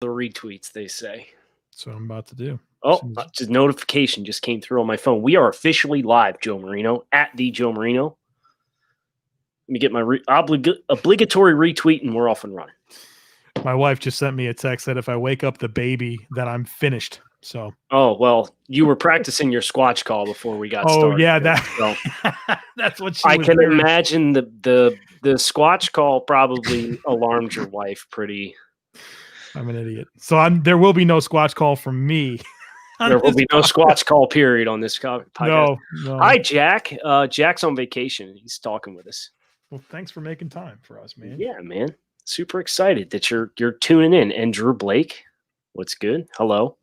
the retweets, they say. That's what I'm about to do. Oh, just notification just came through on my phone. We are officially live, Joe Marino, at the Joe Marino. Let me get my obligatory retweet, and we're off and running. My wife just sent me a text that if I wake up the baby, that I'm finished. So. Oh, well, you were practicing your Squatch call before we got started. Oh, yeah, that's what she I was can hearing. imagine the Squatch call probably alarmed your wife pretty. I'm an idiot. So there will be no Squatch call from me. There will be no Squatch call period on this podcast. No. Hi, Jack. Jack's on vacation. He's talking with us. Well, thanks for making time for us, man. Yeah, man. Super excited that you're tuning in. And Drew Blake, what's good? Hello.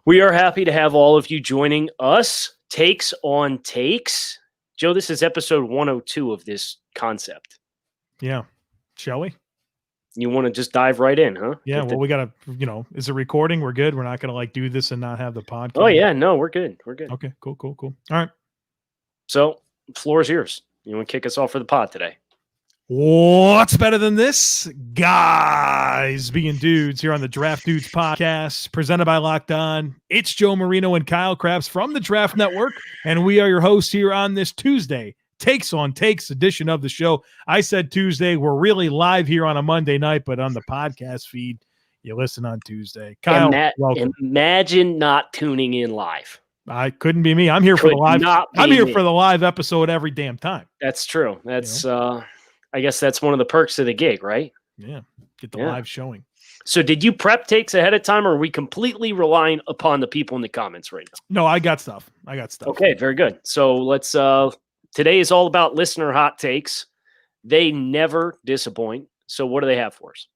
We are happy to have all of you joining us. Takes on Takes. Joe, this is episode 102 of this concept. Yeah. Shall we? You want to just dive right in, huh? Yeah, we got to, is it recording? We're good. We're not going to do this and not have the podcast. Oh, yeah. No, we're good. We're good. Okay, cool. All right. So, floor is yours. You want to kick us off for the pod today? What's better than this? Guys being dudes here on the Draft Dudes podcast, presented by Locked On. It's Joe Marino and Kyle Krabs from the Draft Network, and we are your hosts here on this Tuesday Takes on Takes edition of the show. I said Tuesday. We're really live here on a Monday night, but on the podcast feed, you listen on Tuesday. Kyle, welcome. Imagine not tuning in live. I couldn't be me. I'm here for the live. I'm here for the live episode every damn time. That's true. That's I guess that's one of the perks of the gig, right? Yeah, get the live showing. So did you prep takes ahead of time, or are we completely relying upon the people in the comments right now? No, I got stuff. Okay, very good. So let's today is all about listener hot takes. They never disappoint. So what do they have for us?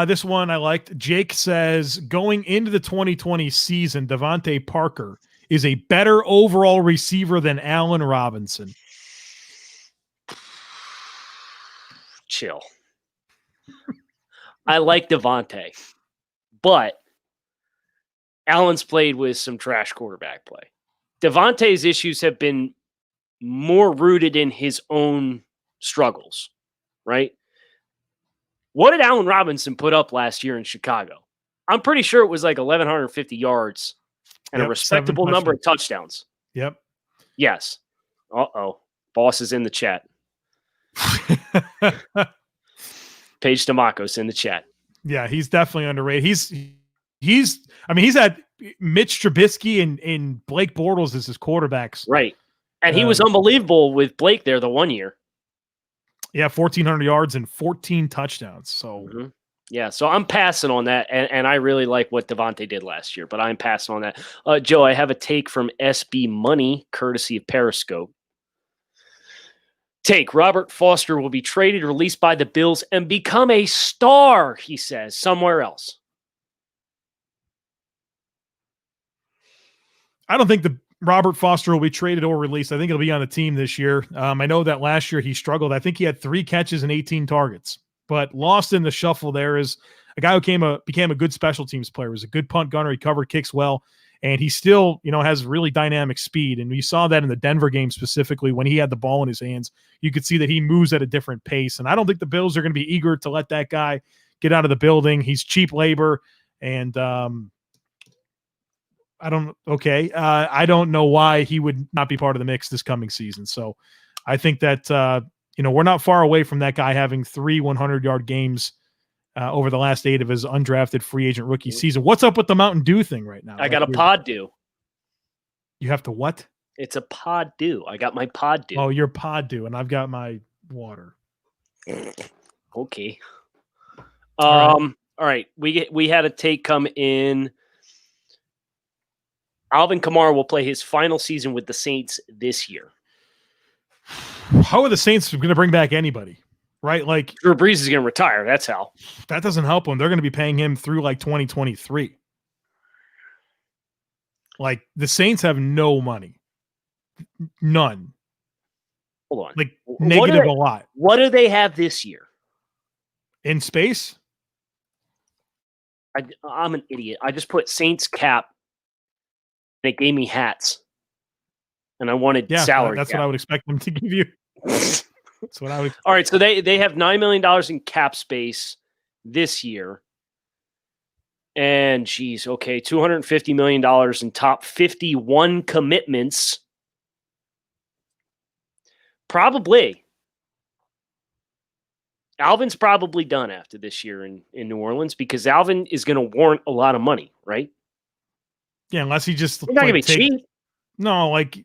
This one I liked. Jake says, going into the 2020 season, Devontae Parker is a better overall receiver than Allen Robinson. Chill. I like Devontae, but Allen's played with some trash quarterback play. Devontae's issues have been more rooted in his own struggles, right? What did Allen Robinson put up last year in Chicago? I'm pretty sure it was like 1,150 yards and a respectable number of touchdowns. Yep. Yes. Uh-oh. Boss is in the chat. Paige Demakos in the chat. Yeah, he's definitely underrated. He's had Mitch Trubisky and Blake Bortles as his quarterbacks. Right. And he was unbelievable with Blake there the one year. Yeah, 1,400 yards and 14 touchdowns. So yeah, so I'm passing on that, and I really like what Devontae did last year, but I'm passing on that. Joe, I have a take from SB Money, courtesy of Periscope. Take, Robert Foster will be traded, released by the Bills, and become a star, he says, somewhere else. I don't think the Robert Foster will be traded or released. I think he'll be on the team this year. I know that last year he struggled. I think he had 3 catches and 18 targets. But lost in the shuffle there is a guy who became a good special teams player. He was a good punt gunner. He covered kicks well. And he still, has really dynamic speed. And we saw that in the Denver game specifically when he had the ball in his hands. You could see that he moves at a different pace. And I don't think the Bills are going to be eager to let that guy get out of the building. He's cheap labor. And I don't know why he would not be part of the mix this coming season. So I think that, we're not far away from that guy having 3 100-yard games over the last 8 of his undrafted free agent rookie season. What's up with the Mountain Dew thing right now? I got a pod dew. You have to what? It's a pod dew. I got my pod dew. Oh, your pod dew, and I've got my water. Okay. All right. We had a take come in. Alvin Kamara will play his final season with the Saints this year. How are the Saints going to bring back anybody? Right? Like Drew Brees is going to retire. That's how. That doesn't help him. They're going to be paying him through like 2023. Like the Saints have no money. None. Hold on. Like negative a lot. What do they have this year? In space? I'm an idiot. I just put Saints cap and it gave me hats. And I wanted salary. That's cap. What I would expect them to give you. That's what I would. All right, so they have $9 million in cap space this year. And geez, okay, $250 million in top 51 commitments. Probably. Alvin's probably done after this year in New Orleans because Alvin is going to warrant a lot of money, right? Yeah, unless he just He's not going to be cheap. No, like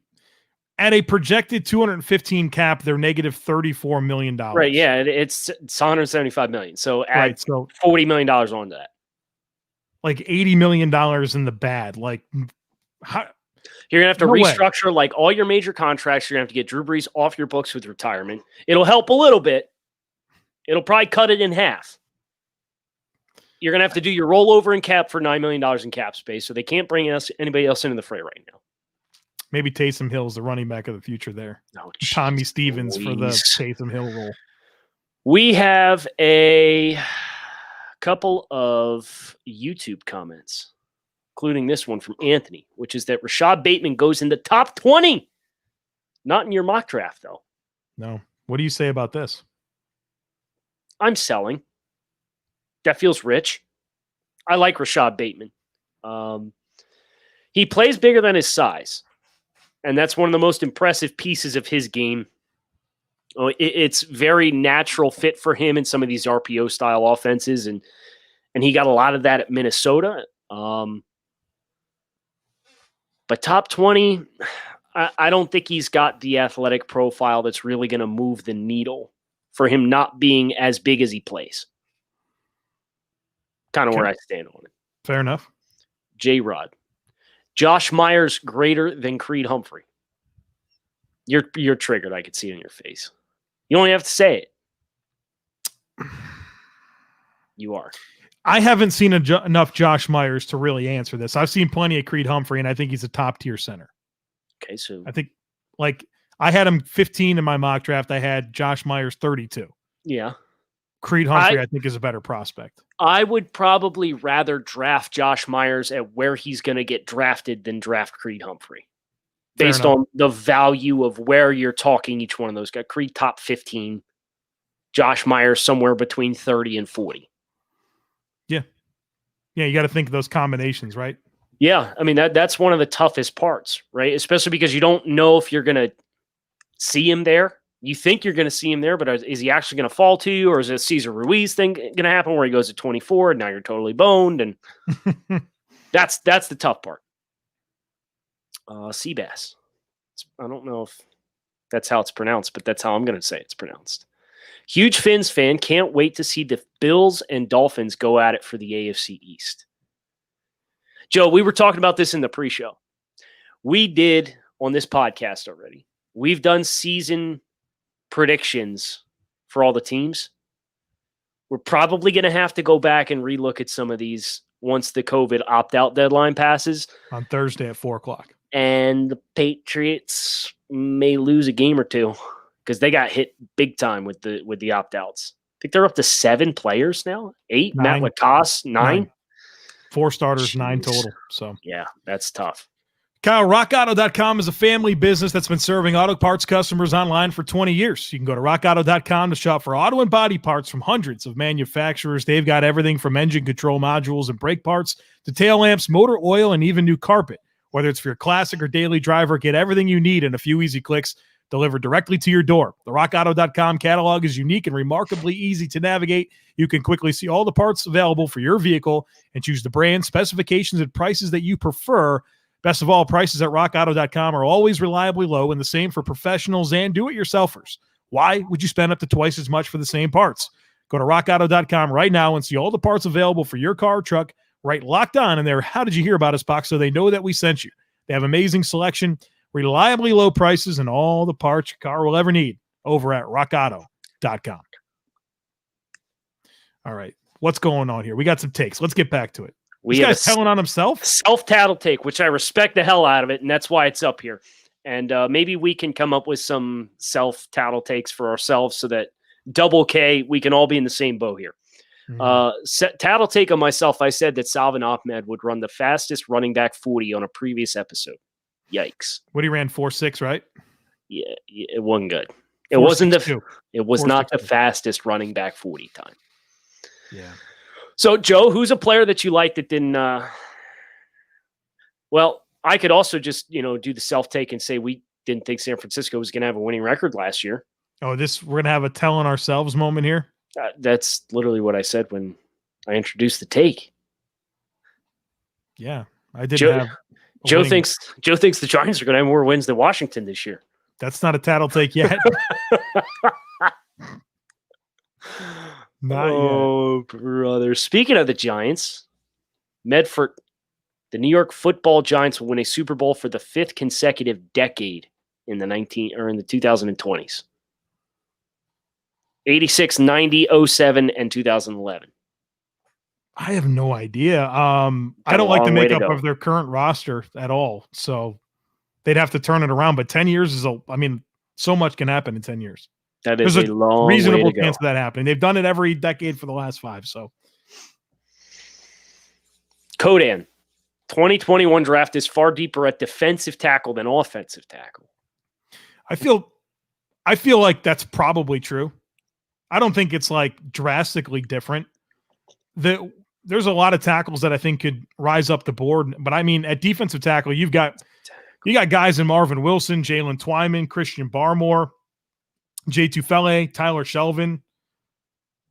at a projected 215 cap, they're negative $34 million. Right, yeah, it's $175 million. So add right, so $40 million onto that. Like $80 million in the bad. Like, how, you're going to have to no restructure way. Like all your major contracts. You're going to have to get Drew Brees off your books with retirement. It'll help a little bit. It'll probably cut it in half. You're going to have to do your rollover in cap for $9 million in cap space, so they can't bring anybody else into the fray right now. Maybe Taysom Hill's the running back of the future there. Oh, Tommy Stevens for the Taysom Hill role. We have a couple of YouTube comments, including this one from Anthony, which is that Rashad Bateman goes in the top 20. Not in your mock draft, though. No. What do you say about this? I'm selling. That feels rich. I like Rashad Bateman. He plays bigger than his size, and that's one of the most impressive pieces of his game. It's very natural fit for him in some of these RPO style offenses, and he got a lot of that at Minnesota. But top 20, I don't think he's got the athletic profile that's really going to move the needle for him not being as big as he plays. Kind of where I stand on it. Fair enough. J-Rod. Josh Myers greater than Creed Humphrey. You're triggered. I could see it in your face. You don't have to say it. You are. I haven't seen enough Josh Myers to really answer this. I've seen plenty of Creed Humphrey, and I think he's a top-tier center. Okay, so I think, like, I had him 15 in my mock draft. I had Josh Myers 32. Yeah. Creed Humphrey, I think, is a better prospect. I would probably rather draft Josh Myers at where he's going to get drafted than draft Creed Humphrey. Based on the value of where you're talking each one of those guys. Creed top 15. Josh Myers somewhere between 30 and 40. Yeah. Yeah, you got to think of those combinations, right? Yeah, I mean, that's one of the toughest parts, right? Especially because you don't know if you're going to see him there. You think you're going to see him there, but is he actually going to fall to you, or is a Cesar Ruiz thing going to happen where he goes to 24 and now you're totally boned? And that's the tough part. Seabass. I don't know if that's how it's pronounced, but that's how I'm going to say it's pronounced. Huge Fins fan. Can't wait to see the Bills and Dolphins go at it for the AFC East. Joe, we were talking about this in the pre-show. We did on this podcast already. We've done season predictions for all the teams. We're probably going to have to go back and relook at some of these once the COVID opt-out deadline passes. On Thursday at 4:00. And the Patriots may lose a game or two because they got hit big time with the opt-outs. I think they're up to 7 players now. 8? 9. Matt Lacoste, 9? 4 starters, Jeez. 9 total. So yeah, that's tough. Kyle, rockauto.com is a family business that's been serving auto parts customers online for 20 years. You can go to rockauto.com to shop for auto and body parts from hundreds of manufacturers. They've got everything from engine control modules and brake parts to tail lamps, motor oil, and even new carpet. Whether it's for your classic or daily driver, get everything you need in a few easy clicks delivered directly to your door. The rockauto.com catalog is unique and remarkably easy to navigate. You can quickly see all the parts available for your vehicle and choose the brand, specifications, and prices that you prefer. Best of all, prices at rockauto.com are always reliably low, and the same for professionals and do-it-yourselfers. Why would you spend up to twice as much for the same parts? Go to rockauto.com right now and see all the parts available for your car or truck. Right, Locked On in there. How did you hear about us box so they know that we sent you? They have amazing selection, reliably low prices, and all the parts your car will ever need over at rockauto.com. All right, what's going on here? We got some takes. Let's get back to it. This guy's telling on himself? Self-tattle take, which I respect the hell out of it, and that's why it's up here. And maybe we can come up with some self-tattle takes for ourselves so that double K, we can all be in the same boat here. Tattle take on myself, I said that Salvin Ahmed would run the fastest running back 40 on a previous episode. Yikes. What he ran 4.6, right? Yeah, it wasn't good. It wasn't it was not the fastest running back 40 time. Yeah. So, Joe, who's a player that you like that didn't? Well, I could also just do the self take and say we didn't think San Francisco was going to have a winning record last year. Oh, we're gonna have a telling ourselves moment here. That's literally what I said when I introduced the take. Yeah, I didn't have. Joe thinks the Giants are going to have more wins than Washington this year. That's not a tattle take yet. Not yet, brother. Speaking of the Giants, Medford, the New York Football Giants will win a Super Bowl for the 5th consecutive decade in the 2020s. 86, 90, 07, and 2011. I have no idea. I don't like the makeup of their current roster at all. So they'd have to turn it around. But 10 years is so much can happen in 10 years. That is a long reasonable way to chance go. of that happening. They've done it every decade for the last 5. So Kodan, 2021 draft is far deeper at defensive tackle than offensive tackle. I feel like that's probably true. I don't think it's like drastically different. There's a lot of tackles that I think could rise up the board, but I mean, at defensive tackle, you got guys in Marvin Wilson, Jalen Twyman, Christian Barmore, Jay Tufele, Tyler Shelvin.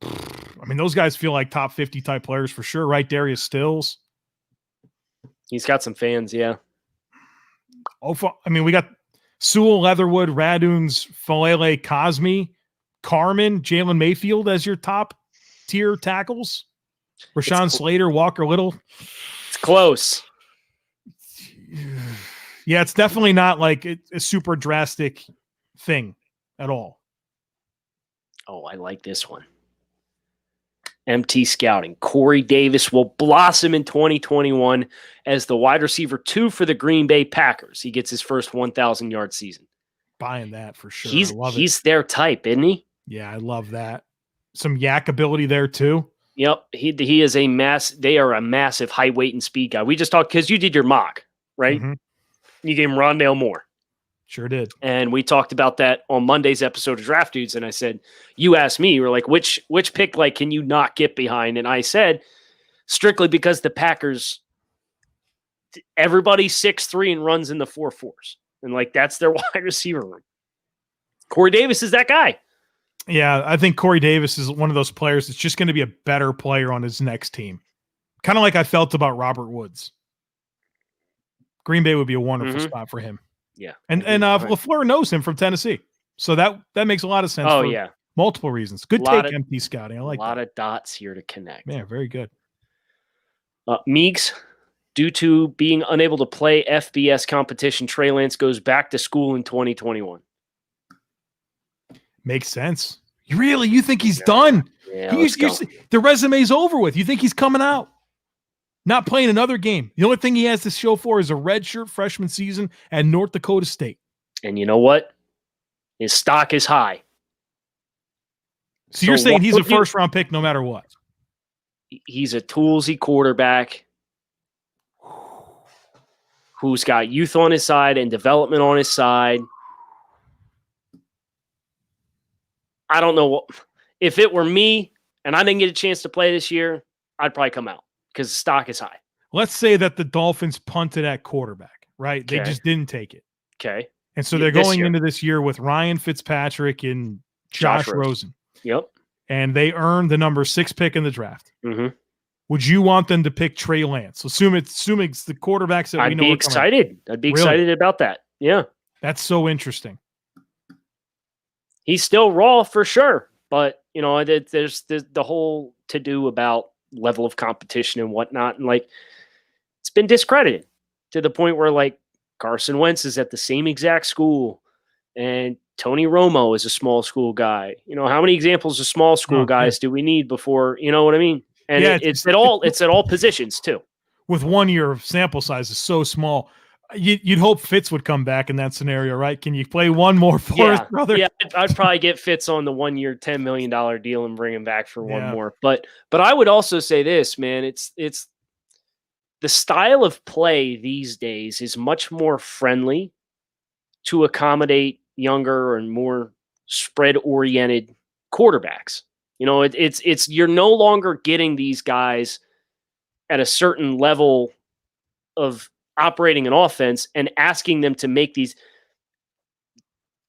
I mean, those guys feel like top 50 type players for sure, right? Darius Stills. He's got some fans, yeah. We got Sewell, Leatherwood, Raduns, Falele, Cosme, Carmen, Jalen Mayfield as your top tier tackles. Rashawn Slater, Walker Little. It's close. Yeah, it's definitely not like a super drastic thing at all. Oh, I like this one. MT Scouting. Corey Davis will blossom in 2021 as the wide receiver 2 for the Green Bay Packers. He gets his first 1,000-yard season. Buying that for sure. He's their type, isn't he? Yeah, I love that. Some yak ability there too. Yep, he is a they are a massive height, weight, and speed guy. We just talked because you did your mock, right? Mm-hmm. You gave him Rondale Moore. Sure did. And we talked about that on Monday's episode of Draft Dudes. And I said, you asked me, you were like, which pick can you not get behind? And I said, strictly because the Packers, everybody's 6'3" and runs in the 4.4s. And that's their wide receiver room. Corey Davis is that guy. Yeah, I think Corey Davis is one of those players that's just going to be a better player on his next team. Kind of like I felt about Robert Woods. Green Bay would be a wonderful spot for him. Yeah. And LaFleur knows him from Tennessee. So that makes a lot of sense for multiple reasons. Good take, MT Scouting. I like that. A lot of dots here to connect. Yeah, very good. Meeks, due to being unable to play FBS competition, Trey Lance goes back to school in 2021. Makes sense. You think he's done? Yeah, the resume's over with. You think he's coming out? Not playing another game. The only thing he has to show for is a redshirt freshman season at North Dakota State. And you know what? His stock is high. So you're saying he's a first-round pick no matter what? He's a toolsy quarterback who's got youth on his side and development on his side. I don't know if it were me and I didn't get a chance to play this year, I'd probably come out because the stock is high. Let's say that the Dolphins punted at quarterback, right? Okay. They just didn't take it. Okay. And so they're going into this year with Ryan Fitzpatrick and Josh Rosen. Yep. And they earned the number 6 pick in the draft. Mm-hmm. Would you want them to pick Trey Lance? Assuming it's the quarterbacks that we know. I'd be excited. I'd be excited about that. Yeah. That's so interesting. He's still raw for sure, but there's the whole to-do about level of competition and whatnot, and it's been discredited to the point where Carson Wentz is at the same exact school, and Tony Romo is a small school guy. How many examples of small school guys do we need before? You know what I mean? And it's at all positions too. With 1 year of sample size is so small. You'd hope Fitz would come back in that scenario, right? Can you play one more for us, brother? Yeah, I'd probably get Fitz on the 1 year, $10 million deal and bring him back for one more. But I would also say this, man, it's the style of play these days is much more friendly to accommodate younger and more spread-oriented quarterbacks. It's you're no longer getting these guys at a certain level of operating an offense and asking them to make these.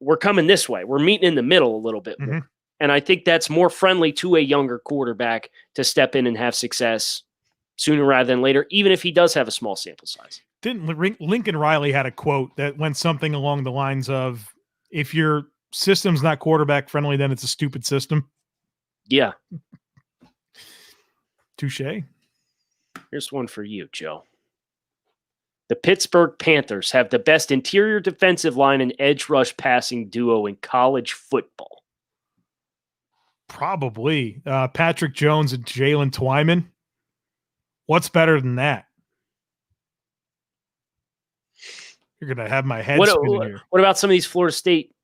We're coming this way. We're meeting in the middle a little bit more. And I think that's more friendly to a younger quarterback to step in and have success sooner rather than later, even if he does have a small sample size. Didn't Lincoln Riley had a quote that went something along the lines of, if your system's not quarterback friendly, then it's a stupid system. Yeah. Touche. Here's one for you, Joe. The Pittsburgh Panthers have the best interior defensive line and edge rush passing duo in college football. Probably. Patrick Jones and Jalen Twyman. What's better than that? You're going to have my head spinning here. What about some of these Florida State?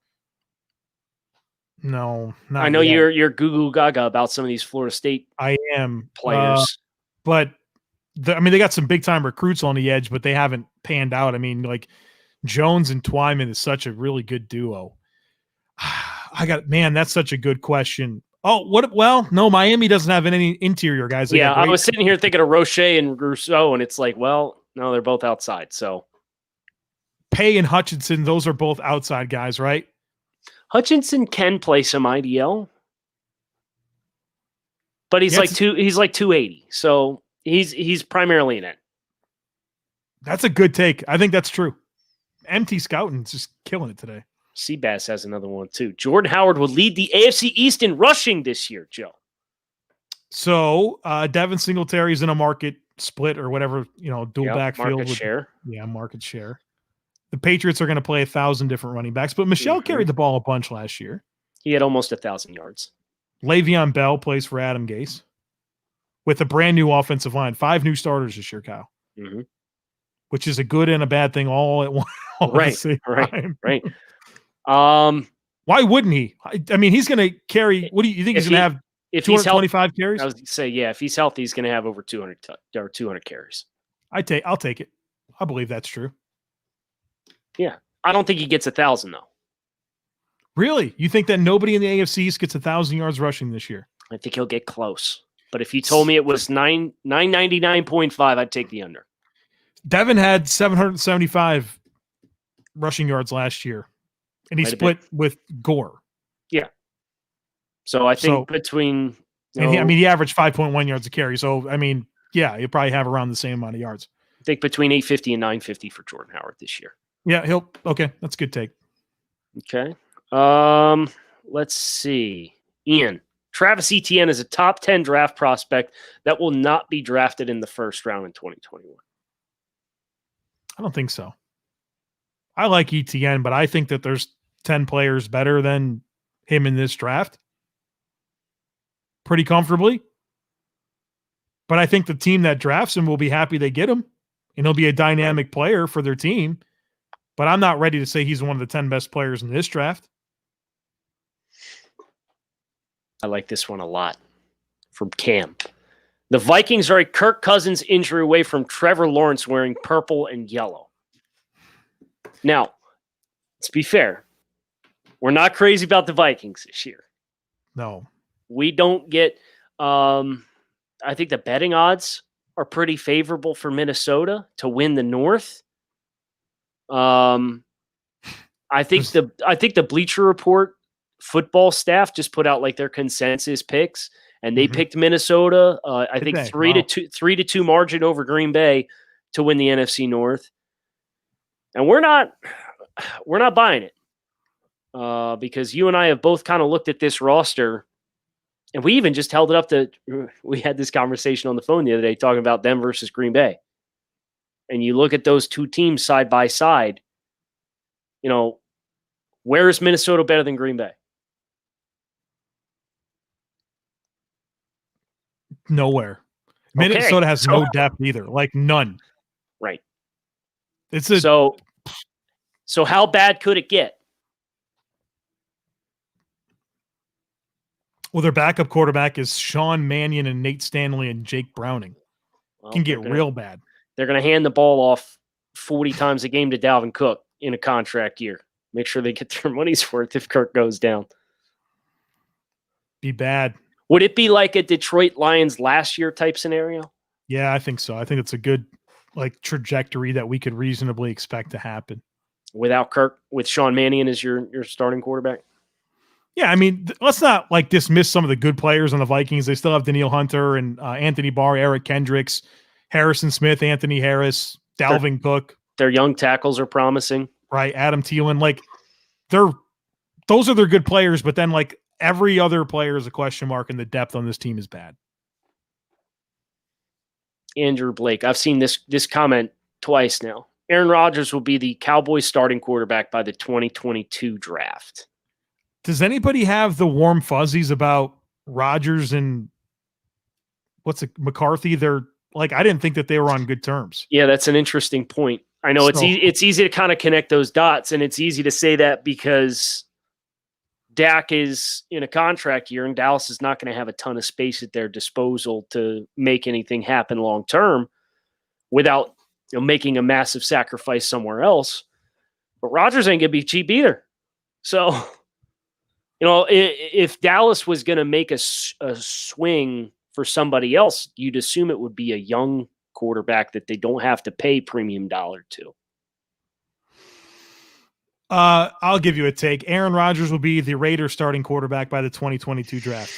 No, not I know yet. you're goo gaga about some of these Florida State I am players. But they got some big time recruits on the edge, but they haven't panned out. I mean, like Jones and Twyman is such a really good duo. That's such a good question. Oh, well, no, Miami doesn't have any interior guys. I was sitting here thinking of Roche and Rousseau, and it's like, well, no, they're both outside. So Pay and Hutchinson, those are both outside guys, right? Hutchinson can play some IDL, but he's like 280, so he's primarily an end. That's a good take. I think that's true. MT Scouting's just killing it today. Seabass has another one too. Jordan Howard will lead the AFC East in rushing this year, Joe. So Devin Singletary's in a market split or whatever, dual backfield. Market share. Yeah, market share. The Patriots are going to play 1,000 different running backs, but Michelle carried the ball a bunch last year. He had almost 1,000 yards. Le'Veon Bell plays for Adam Gase with a brand new offensive line. 5 new starters this year, Kyle. Mm-hmm. Which is a good and a bad thing all at once. Right. Why wouldn't he? I mean, he's going to carry. What do you think he's going to have? If 225 carries? I was going to say, if he's healthy, he's going to have over 200 carries. I'll take it. I believe that's true. Yeah. I don't think he gets 1,000 though. Really? You think that nobody in the AFC East gets 1,000 yards rushing this year? I think he'll get close. But if you told me it was 999.5, I'd take the under. Devin had 775 rushing yards last year, and he split with Gore. Yeah. So I think between... he averaged 5.1 yards a carry. So, he'll probably have around the same amount of yards. I think between 850 and 950 for Jordan Howard this year. Yeah, okay, that's a good take. Okay. Let's see. Ian, Travis Etienne is a top 10 draft prospect that will not be drafted in the first round in 2021. I don't think so. I like Etienne, but I think that there's 10 players better than him in this draft. Pretty comfortably. But I think the team that drafts him will be happy they get him, and he'll be a dynamic player for their team. But I'm not ready to say he's one of the 10 best players in this draft. I like this one a lot from Cam. The Vikings are a Kirk Cousins injury away from Trevor Lawrence wearing purple and yellow. Now, let's be fair. We're not crazy about the Vikings this year. No. We don't get I think the betting odds are pretty favorable for Minnesota to win the North. I think the Bleacher Report football staff just put out like their consensus picks, and they picked Minnesota. I think 3-2 margin over Green Bay to win the NFC North, and we're not buying it because you and I have both kind of looked at this roster, and we even just held it up to. We had this conversation on the phone the other day talking about them versus Green Bay, and you look at those two teams side by side. Where is Minnesota better than Green Bay? Nowhere. Minnesota has no depth either, like none. Right. So how bad could it get? Well, their backup quarterback is Sean Mannion and Nate Stanley and Jake Browning. Can get real bad. They're going to hand the ball off 40 times a game to Dalvin Cook in a contract year. Make sure they get their money's worth if Kirk goes down. Be bad. Would it be like a Detroit Lions last year type scenario? Yeah, I think so. I think it's a good trajectory that we could reasonably expect to happen. Without Kirk, with Sean Mannion as your starting quarterback? Yeah, I mean, let's not dismiss some of the good players on the Vikings. They still have Daniil Hunter and Anthony Barr, Eric Kendricks, Harrison Smith, Anthony Harris, Dalvin Cook. Their young tackles are promising. Right, Adam Thielen. Those are their good players, but then every other player is a question mark, and the depth on this team is bad. Andrew Blake, I've seen this comment twice now. Aaron Rodgers will be the Cowboys starting quarterback by the 2022 draft. Does anybody have the warm fuzzies about Rodgers and McCarthy? They're I didn't think that they were on good terms. Yeah, that's an interesting point. I know it's easy to kind of connect those dots, and it's easy to say that because Dak is in a contract year, and Dallas is not going to have a ton of space at their disposal to make anything happen long term without making a massive sacrifice somewhere else. But Rodgers ain't going to be cheap either. So, if Dallas was going to make a swing for somebody else, you'd assume it would be a young quarterback that they don't have to pay premium dollar to. I'll give you a take. Aaron Rodgers will be the Raiders starting quarterback by the 2022 draft.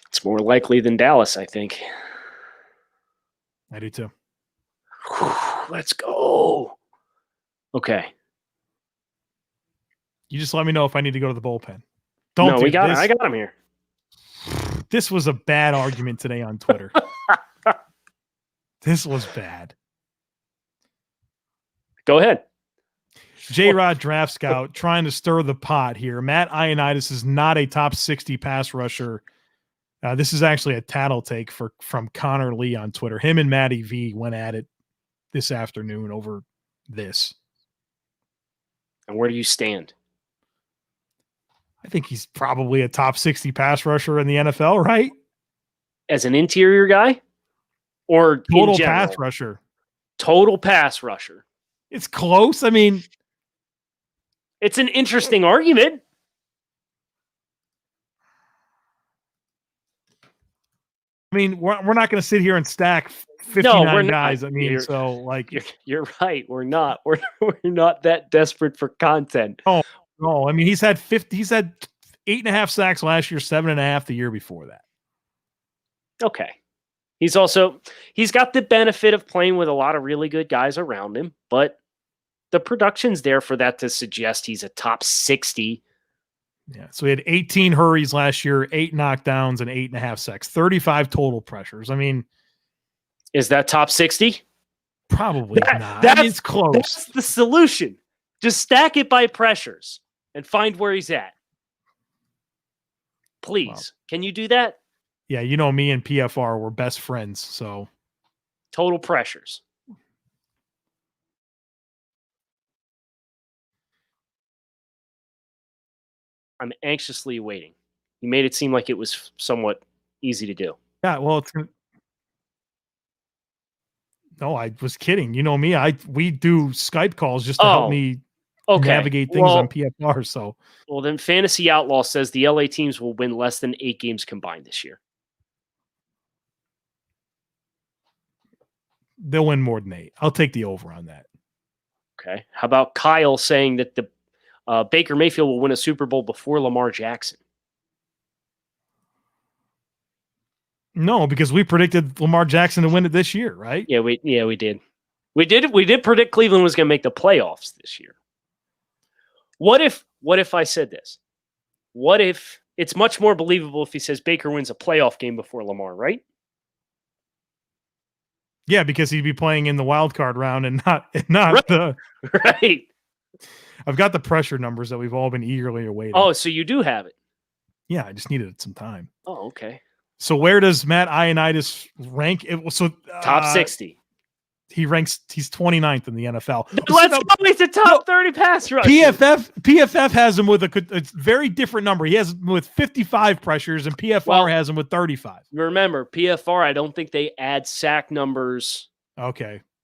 It's more likely than Dallas, I think. I do too. Let's go. Okay. You just let me know if I need to go to the bullpen. I got him here. This was a bad argument today on Twitter. This was bad. Go ahead. J-Rod Draft Scout trying to stir the pot here. Matt Ioannidis is not a top 60 pass rusher. This is actually a tattle take from Connor Lee on Twitter. Him and Matty V went at it this afternoon over this. And where do you stand? I think he's probably a top 60 pass rusher in the NFL, right? As an interior guy? Or total pass rusher? Total pass rusher. It's close. I mean, it's an interesting argument. I mean, we're not going to sit here and stack 59 guys. I mean, you're right. We're not. We're not that desperate for content. No. I mean, he's had 8.5 sacks last year, 7.5 the year before that. Okay. He's got the benefit of playing with a lot of really good guys around him, but the production's there for that to suggest he's a top 60. Yeah. So he had 18 hurries last year, 8 knockdowns, and 8.5 sacks, 35 total pressures. I mean, is that top 60? Probably not. I mean, it's close. That's the solution. Just stack it by pressures and find where he's at. Please. Wow. Can you do that? Yeah. Me and PFR were best friends. So total pressures. I'm anxiously waiting. You made it seem like it was somewhat easy to do. Yeah, well, no, I was kidding. You know me, we do Skype calls just to help me navigate things on PFR. So, well, then Fantasy Outlaw says the LA teams will win less than 8 games combined this year. They'll win more than 8. I'll take the over on that. Okay. How about Kyle saying that the Baker Mayfield will win a Super Bowl before Lamar Jackson? No, because we predicted Lamar Jackson to win it this year, right? Yeah, we did. We did predict Cleveland was going to make the playoffs this year. What if I said this? What if it's much more believable if he says Baker wins a playoff game before Lamar, right? Yeah, because he'd be playing in the wild card round and not right. the right. I've got the pressure numbers that we've all been eagerly awaiting. Oh, so you do have it. Yeah, I just needed some time. Oh, okay. So where does Matt Ioannidis rank? Top 60. He's 29th in the NFL. Let's go. He's a top 30 pass rusher. PFF has him with a very different number. He has him with 55 pressures, and PFR has him with 35. Remember, PFR, I don't think they add sack numbers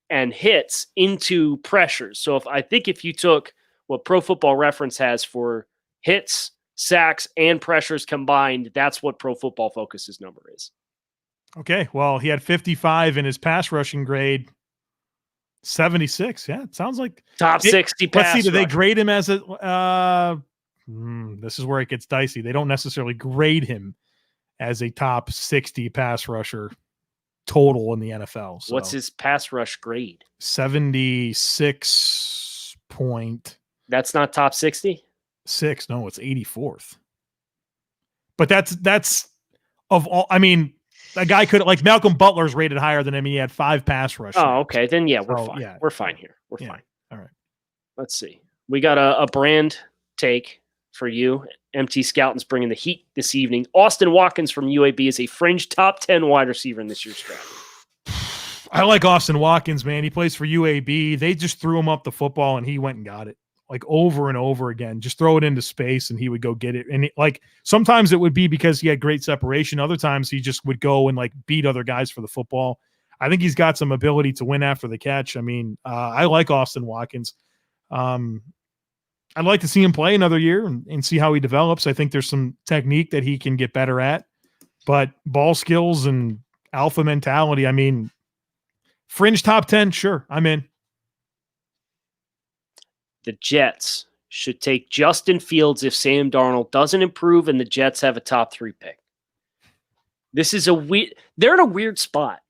and hits into pressures. So if you took what Pro Football Reference has for hits sacks, and pressures combined. That's what Pro Football Focus's number is. Okay, well, he had 55 in his pass rushing grade, 76. Yeah, it sounds like top 60 pass. Let's see, do they rusher. grade him as this is where it gets dicey. They don't necessarily grade him as a top 60 pass rusher total in the NFL. So what's his pass rush grade? 76 point. That's not top 60? 6. No, it's 84th. But that's of all. I mean, a guy could, like, Malcolm Butler's rated higher than him. He had 5 pass rushes. Oh, okay. Then we're fine. Yeah. We're fine here. We're fine. All right. Let's see. We got a brand take for you. MT Scouting's bringing the heat this evening. Austin Watkins from UAB is a fringe top 10 wide receiver in this year's draft. I like Austin Watkins, man. He plays for UAB. They just threw him up the football and he went and got it, like, over and over again. Just throw it into space and he would go get it. And sometimes it would be because he had great separation. Other times he just would go and, like, beat other guys for the football. I think he's got some ability to win after the catch. I mean, I like Austin Watkins. I'd like to see him play another year and see how he develops. I think there's some technique that he can get better at, but ball skills and alpha mentality, I mean, fringe top 10, sure, I'm in. The Jets should take Justin Fields if Sam Darnold doesn't improve and the Jets have a top 3 pick. This is they're in a weird spot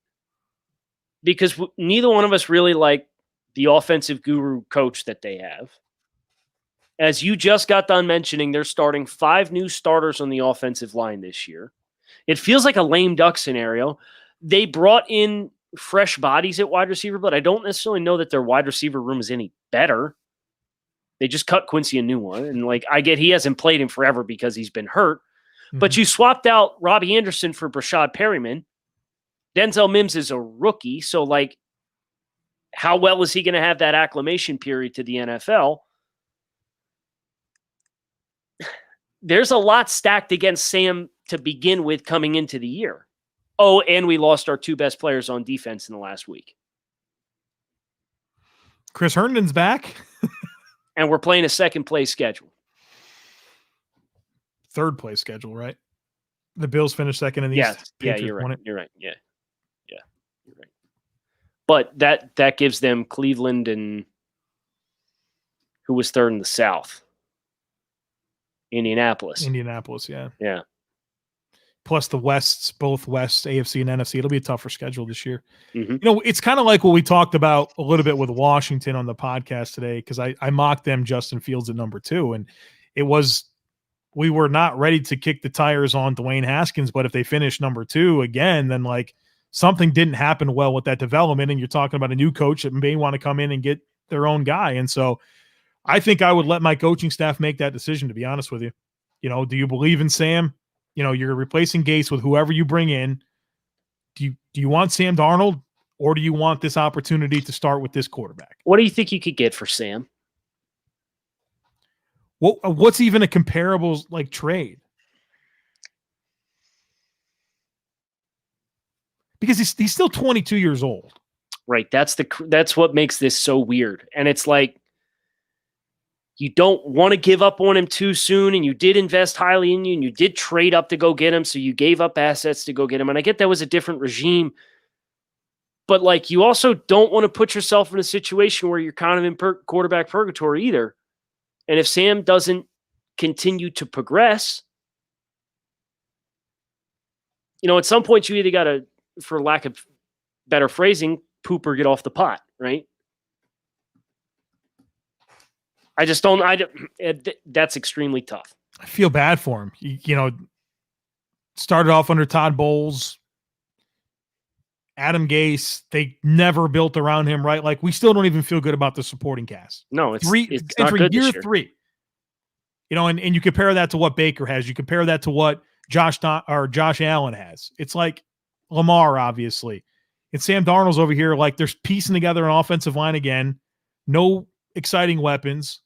because neither one of us really like the offensive guru coach that they have. As you just got done mentioning, they're starting 5 new starters on the offensive line this year. It feels like a lame duck scenario. They brought in fresh bodies at wide receiver, but I don't necessarily know that their wide receiver room is any better. They just cut Quincy a new one. And, like, I get he hasn't played in forever because he's been hurt. Mm-hmm. But you swapped out Robbie Anderson for Brashad Perryman. Denzel Mims is a rookie. So, like, how well is he going to have that acclimation period to the NFL? There's a lot stacked against Sam to begin with coming into the year. Oh, and we lost our 2 best players on defense in the last week. Chris Herndon's back. And we're playing a second place schedule. Third place schedule, right? The Bills finished second in the East. Yeah, you're right. You're right. Yeah, you're right. But that gives them Cleveland and who was third in the South? Indianapolis, yeah. Yeah. Plus the Wests, both West, AFC and NFC. It'll be a tougher schedule this year. Mm-hmm. You know, it's kind of like what we talked about a little bit with Washington on the podcast today, because I mocked them Justin Fields at number 2, and we were not ready to kick the tires on Dwayne Haskins, but if they finish number 2 again, then, like, something didn't happen well with that development, and you're talking about a new coach that may want to come in and get their own guy. And so I think I would let my coaching staff make that decision, to be honest with you. You know, do you believe in Sam? You know, you're replacing Gase with whoever you bring in. Do you want Sam Darnold, or do you want this opportunity to start with this quarterback? What do you think you could get for Sam? What's even a comparable, like, trade? Because he's still 22 years old. Right. That's what makes this so weird. And it's like, you don't want to give up on him too soon, and you did invest highly in you, and you did trade up to go get him, so you gave up assets to go get him. And I get that was a different regime, but, like, you also don't want to put yourself in a situation where you're kind of in quarterback purgatory either. And if Sam doesn't continue to progress, you know, at some point you either got to, for lack of better phrasing, poop or get off the pot, right? I just don't. That's extremely tough. I feel bad for him. You know, started off under Todd Bowles, Adam Gase. They never built around him, right? Like, we still don't even feel good about the supporting cast. No, it's not good year this year. 3. You know, and you compare that to what Baker has. You compare that to what Josh Allen has. It's like Lamar, obviously. And Sam Darnold's over here, like, they're piecing together an offensive line again. No exciting weapons.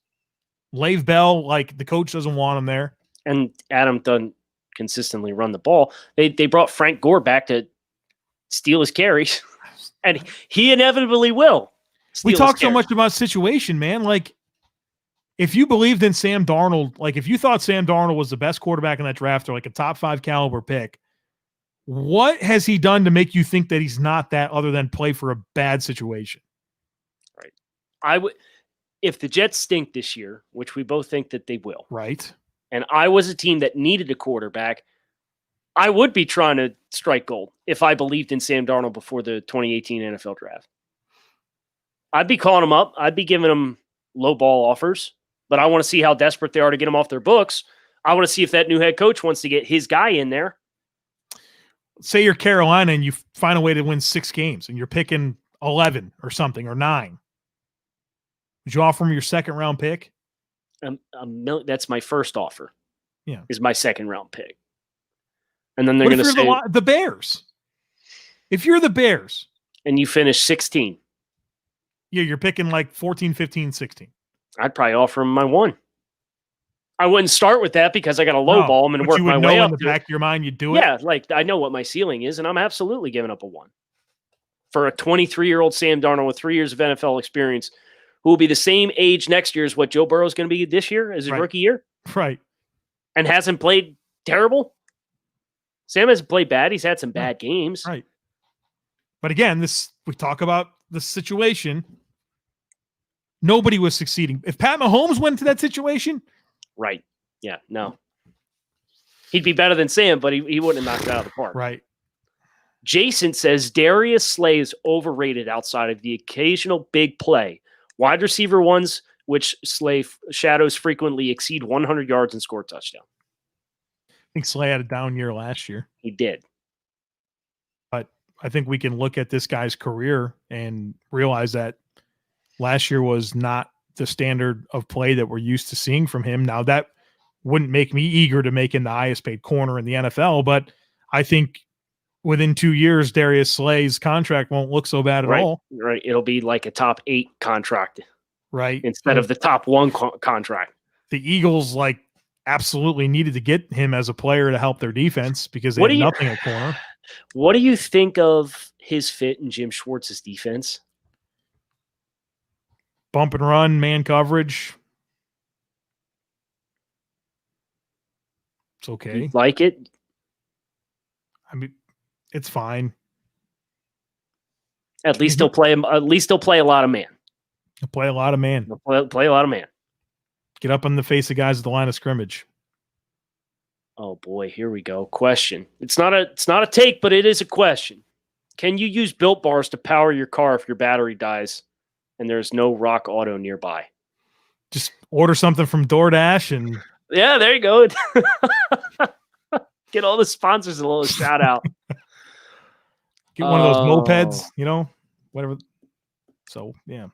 Le'Veon Bell, like, the coach doesn't want him there. And Adam doesn't consistently run the ball. They brought Frank Gore back to steal his carries, and he inevitably will. We talk so much about situation, man. Like, if you believed in Sam Darnold, like if you thought Sam Darnold was the best quarterback in that draft or like a top 5 caliber pick, what has he done to make you think that he's not that other than play for a bad situation? Right. I would, if the Jets stink this year, which we both think that they will. Right. And I was a team that needed a quarterback, I would be trying to strike gold if I believed in Sam Darnold before the 2018 NFL draft. I'd be calling him up. I'd be giving him low ball offers, but I want to see how desperate they are to get him off their books. I want to see if that new head coach wants to get his guy in there. Say you're Carolina and you find a way to win 6 games and you're picking 11 or something or 9. Would you offer him your second round pick? That's my first offer. Yeah. Is my second round pick. And then they're going to say the Bears. If you're the Bears and you finish 16. Yeah, you're picking like 14, 15, 16. I'd probably offer him my 1. I wouldn't start with that because I got to lowball him and work my way up. In the back of your mind, you'd do it. Yeah, like I know what my ceiling is, and I'm absolutely giving up a 1 for a 23-year-old Sam Darnold with 3 years of NFL experience, who will be the same age next year as what Joe Burrow is going to be this year as his rookie year. Right. And hasn't played terrible. Sam hasn't played bad. He's had some bad games. Right. But again, we talk about the situation. Nobody was succeeding. If Pat Mahomes went into that situation. Right. Yeah, no. He'd be better than Sam, but he wouldn't have knocked it out of the park. Right. Jason says Darius Slay is overrated outside of the occasional big play. Wide receiver ones, which Slay shadows frequently, exceed 100 yards and score a touchdown. I think Slay had a down year last year. He did. But I think we can look at this guy's career and realize that last year was not the standard of play that we're used to seeing from him. Now, that wouldn't make me eager to make him the highest paid corner in the NFL, but I think within 2 years, Darius Slay's contract won't look so bad at all. Right. It'll be like a top 8 contract. Right. Instead of the top 1 contract. The Eagles absolutely needed to get him as a player to help their defense because they had nothing at corner. What do you think of his fit in Jim Schwartz's defense? Bump and run, man coverage. It's okay. You like it? I mean, it's fine. At least he'll play. At least he'll play a lot of man. He'll play a lot of man. He'll play a lot of man. Get up in the face of guys at the line of scrimmage. Oh boy, here we go. Question. It's not a take, but it is a question. Can you use Built Bars to power your car if your battery dies and there's no Rock Auto nearby? Just order something from DoorDash and yeah, there you go. Get all the sponsors a little shout out. Get one of those mopeds, whatever. So, yeah.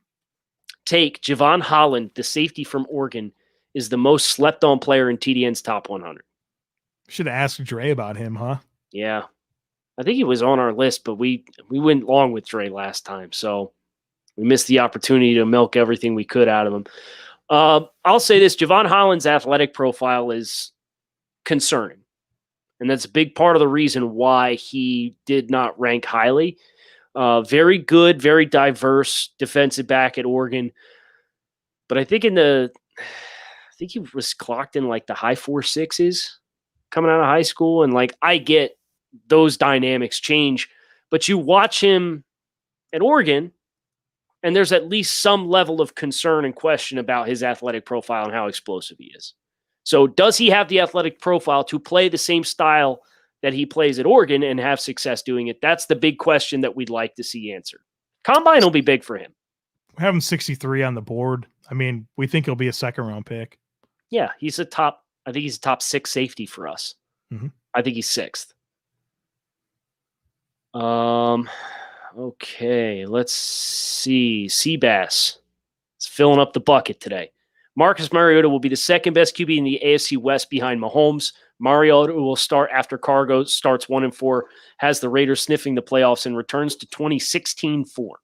Take Javon Holland, the safety from Oregon, is the most slept on player in TDN's top 100. Should have asked Dre about him, huh? Yeah. I think he was on our list, but we went long with Dre last time, so we missed the opportunity to milk everything we could out of him. I'll say this, Javon Holland's athletic profile is concerning, and that's a big part of the reason why he did not rank highly. Very good, very diverse defensive back at Oregon, but I think he was clocked in like the high 4.6s coming out of high school, and I get those dynamics change, but you watch him at Oregon, and there's at least some level of concern and question about his athletic profile and how explosive he is. So does he have the athletic profile to play the same style that he plays at Oregon and have success doing it? That's the big question that we'd like to see answered. Combine will be big for him. We have him 63 on the board. I mean, we think he'll be a second-round pick. Yeah, I think he's a top 6 safety for us. Mm-hmm. I think he's 6th. Okay, let's see. Seabass is filling up the bucket today. Marcus Mariota will be the second best QB in the AFC West behind Mahomes. Mariota will start after Cargo starts 1-4, has the Raiders sniffing the playoffs, and returns to 2016 form.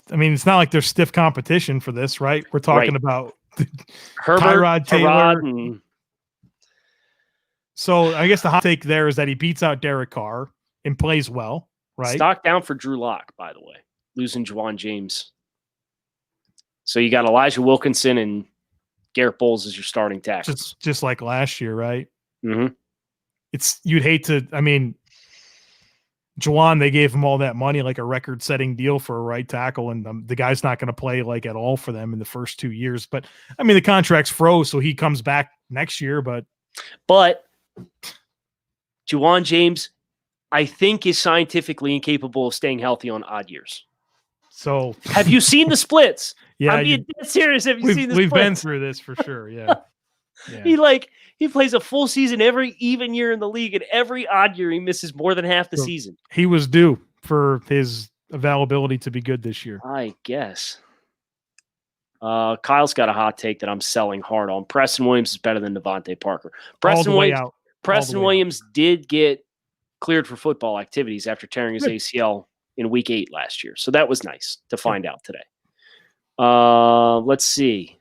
I mean, it's not like there's stiff competition for this, right? We're talking about Herbert, Tyrod Taylor. and So I guess the hot take there is that he beats out Derek Carr and plays well, right? Stock down for Drew Lock, by the way, losing Juwan James. So you got Elijah Wilkinson and Garrett Bowles as your starting tackle. Just like last year, right? Mm-hmm. You'd hate to, I mean, Juwan, they gave him all that money, like a record-setting deal for a right tackle, and the guy's not going to play like at all for them in the first 2 years. But I mean, the contract's froze, so he comes back next year. But Juwan James, I think, is scientifically incapable of staying healthy on odd years. So have you seen the splits? Yeah, I'm being dead serious. Have you seen the splits? We've been through this for sure. Yeah. He plays a full season every even year in the league, and every odd year he misses more than half the season. He was due for his availability to be good this year, I guess. Kyle's got a hot take that I'm selling hard on. Preston Williams is better than Devontae Parker. Preston Williams did get cleared for football activities after tearing his ACL in week 8 last year. So that was nice to find out today. Let's see.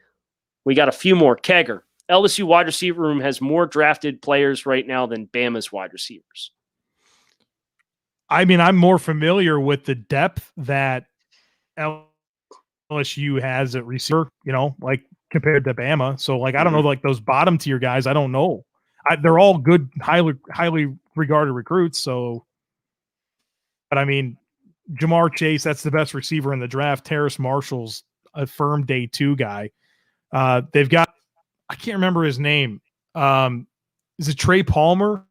We got a few more. Kegger. LSU wide receiver room has more drafted players right now than Bama's wide receivers. I mean, I'm more familiar with the depth that LSU has at receiver, like compared to Bama. So, like, I don't know, like those bottom tier guys, I don't know. They're all good, highly regarded recruits. So, but I mean, Jamar Chase, that's the best receiver in the draft. Terrace Marshall's a firm day 2 guy. They've got, I can't remember his name. Is it Trey Palmer?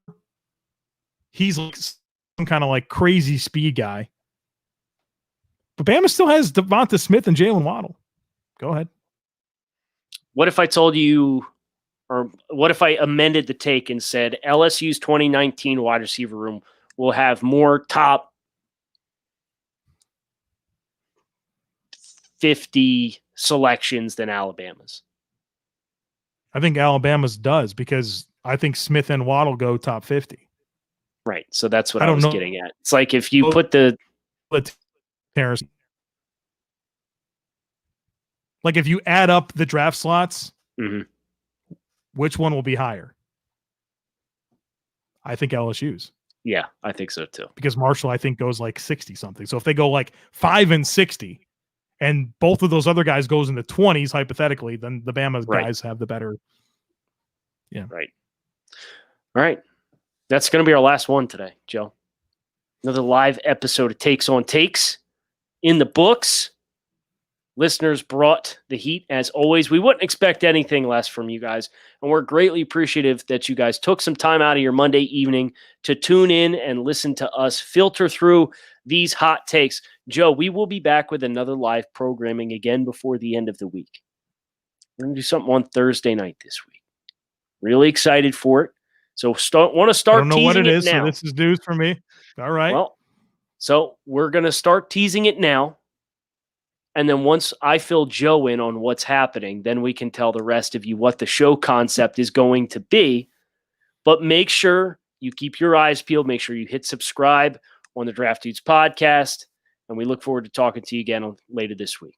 He's like some kind of like crazy speed guy. But Bama still has Devonta Smith and Jalen Waddle. Go ahead. What if I told you, or what if I amended the take and said LSU's 2019 wide receiver room will have more top 50 selections than Alabama's? I think Alabama's does, because I think Smith and Waddle go top 50. Right. So that's what I was getting at. It's like if you put like if you add up the draft slots, mm-hmm. which one will be higher? I think LSU's. Yeah, I think so too. Because Marshall, I think, goes like 60 something. So if they go like 5 and 60, and both of those other guys goes in the 20s, hypothetically, then the Bama guys have the better. Yeah. Right. All right. That's going to be our last one today, Joe. Another live episode of Takes on Takes in the books. Listeners brought the heat as always. We wouldn't expect anything less from you guys, and we're greatly appreciative that you guys took some time out of your Monday evening to tune in and listen to us filter through these hot takes. Joe, we will be back with another live programming again before the end of the week. We're going to do something on Thursday night this week. Really excited for it. So want to start teasing it now. I don't know what it is, so this is news for me. All right. Well, so we're going to start teasing it now. And then once I fill Joe in on what's happening, then we can tell the rest of you what the show concept is going to be. But make sure you keep your eyes peeled. Make sure you hit subscribe on the Draft Dudes podcast. And we look forward to talking to you again later this week.